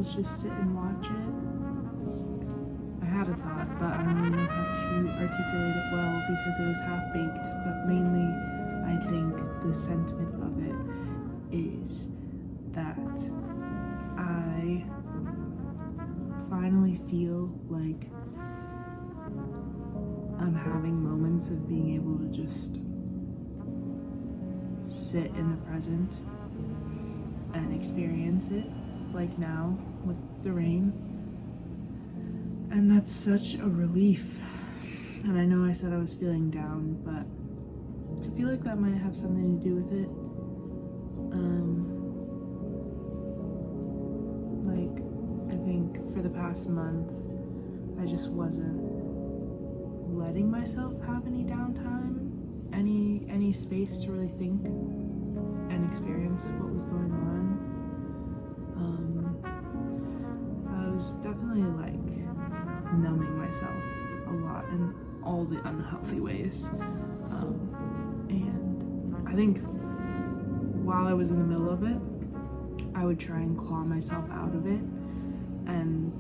let's just sit and watch it. I had a thought, but I don't really know how to articulate it well because it was half-baked, but mainly I think the sentiment of it is that I finally feel like I'm having moments of being able to just sit in the present and experience it, like now with the rain. And that's such a relief. And I know I said I was feeling down, but I feel like that might have something to do with it. Like, I think for the past month, I just wasn't letting myself have any downtime, any space to really think and experience what was going on. I was definitely like numbing myself a lot in all the unhealthy ways. And I think while I was in the middle of it, I would try and claw myself out of it, and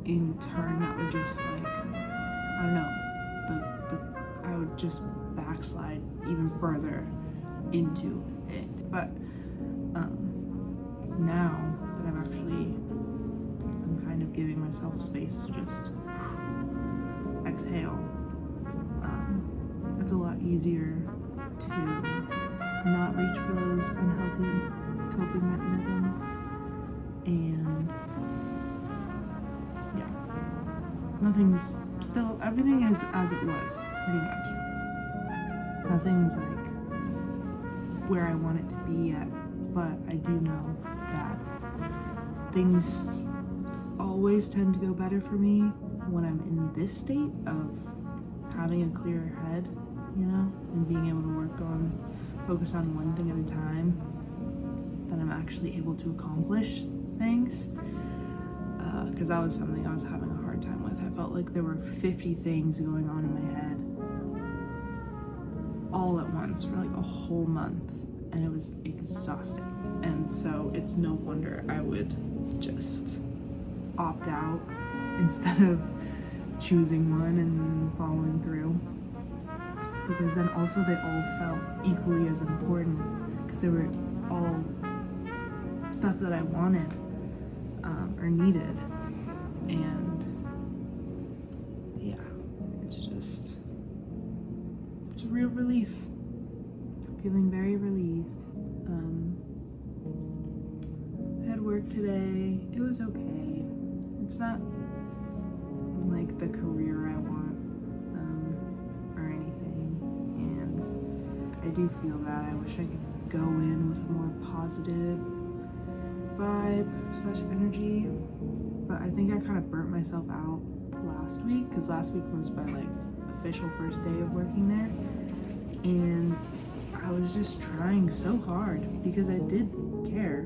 in turn that would just like, I don't know, I would just backslide even further into it. But now that I'm kind of giving myself space to just exhale, it's a lot easier to not reach for those unhealthy coping mechanisms. And yeah, everything is as it was, pretty much. Nothing's like where I want it to be yet, but I do know that things always tend to go better for me when I'm in this state of having a clearer head, you know, and being able to focus on one thing at a time, that I'm actually able to accomplish things. Because that was something I was having a hard time with. I felt like there were 50 things going on in my head all at once for like a whole month, and it was exhausting. And so it's no wonder I would just opt out instead of choosing one and following through, because then also they all felt equally as important, because they were all stuff that I wanted or needed. And yeah, it's a real relief. I'm feeling very relieved. I had work today. It was okay. It's not like the career I want or anything, and I do feel that I wish I could go in with a more positive vibe / energy, but I think I kind of burnt myself out last week, because last week was my like official first day of working there, and I was just trying so hard because I did care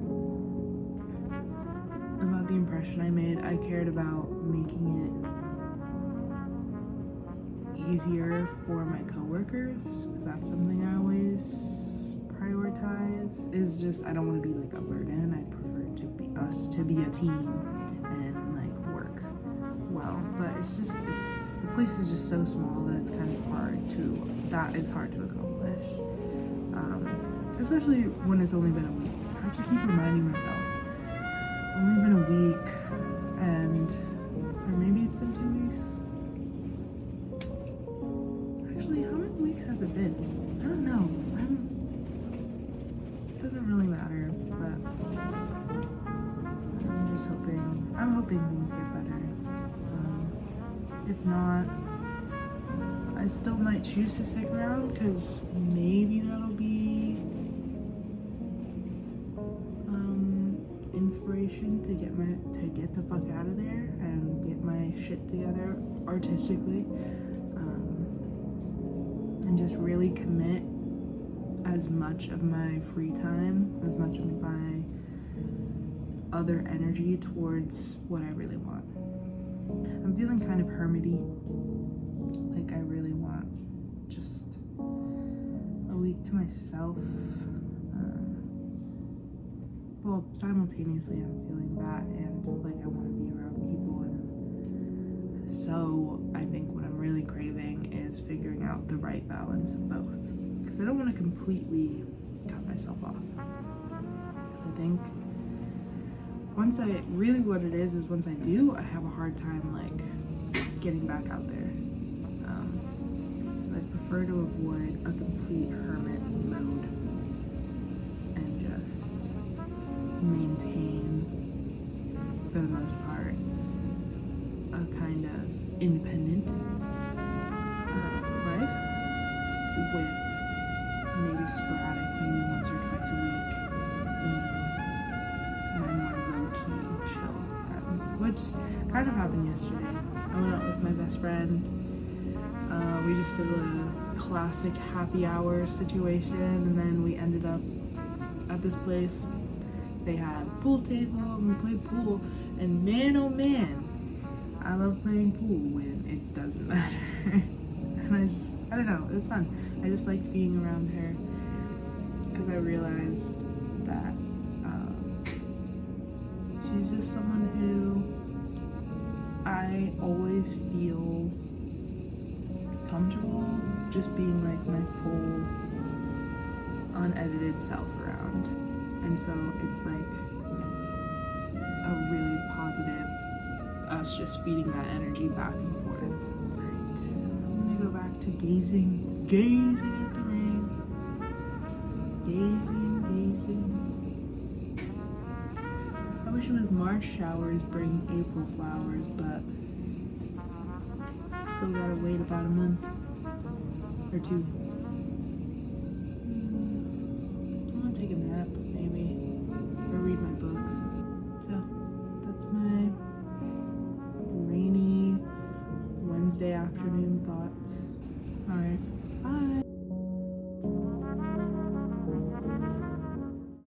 about the impression I made. I cared about making it easier for my coworkers, because that's something I always prioritize. Is just, I don't want to be like a burden. I prefer to be a team and like work well. But it's the place is just so small that it's kind of hard to accomplish. Especially when it's only been a week. I have to keep reminding myself. Only been a week, or maybe it's been 2 weeks. Actually, how many weeks have it been? I don't know. It doesn't really matter, but I'm hoping things get better. If not, I still might choose to stick around, because maybe that'll be inspiration to get the fuck out of there and get my shit together artistically, and just really commit as much of my free time, as much of my other energy towards what I really want. I'm feeling kind of hermity, like I really want just a week to myself. well, simultaneously I'm feeling that and like I want to be around people, and so I think what I'm really craving is figuring out the right balance of both, because I don't want to completely cut myself off, because I think once I really, what it is once I do, I have a hard time like getting back out there. So I prefer to avoid a complete hermit mode and just maintain, for the most part, a kind of independent life with maybe sporadic, maybe once or twice a week, seeing my more low-key chill friends, which kind of happened yesterday. I went out with my best friend. We just did a classic happy hour situation, and then we ended up at this place. They had a pool table and we played pool, and man oh man, I love playing pool when it doesn't matter. And I don't know, it was fun. I just liked being around her because I realized that she's just someone who I always feel comfortable just being like my full unedited self around. And so it's like a really positive, us just feeding that energy back and forth. Right, I'm gonna go back to gazing at the rain. Gazing. I wish it was March showers bring April flowers, but still gotta wait about a month or two. I wanna take a nap, maybe, or read my book. So that's my rainy Wednesday afternoon thoughts.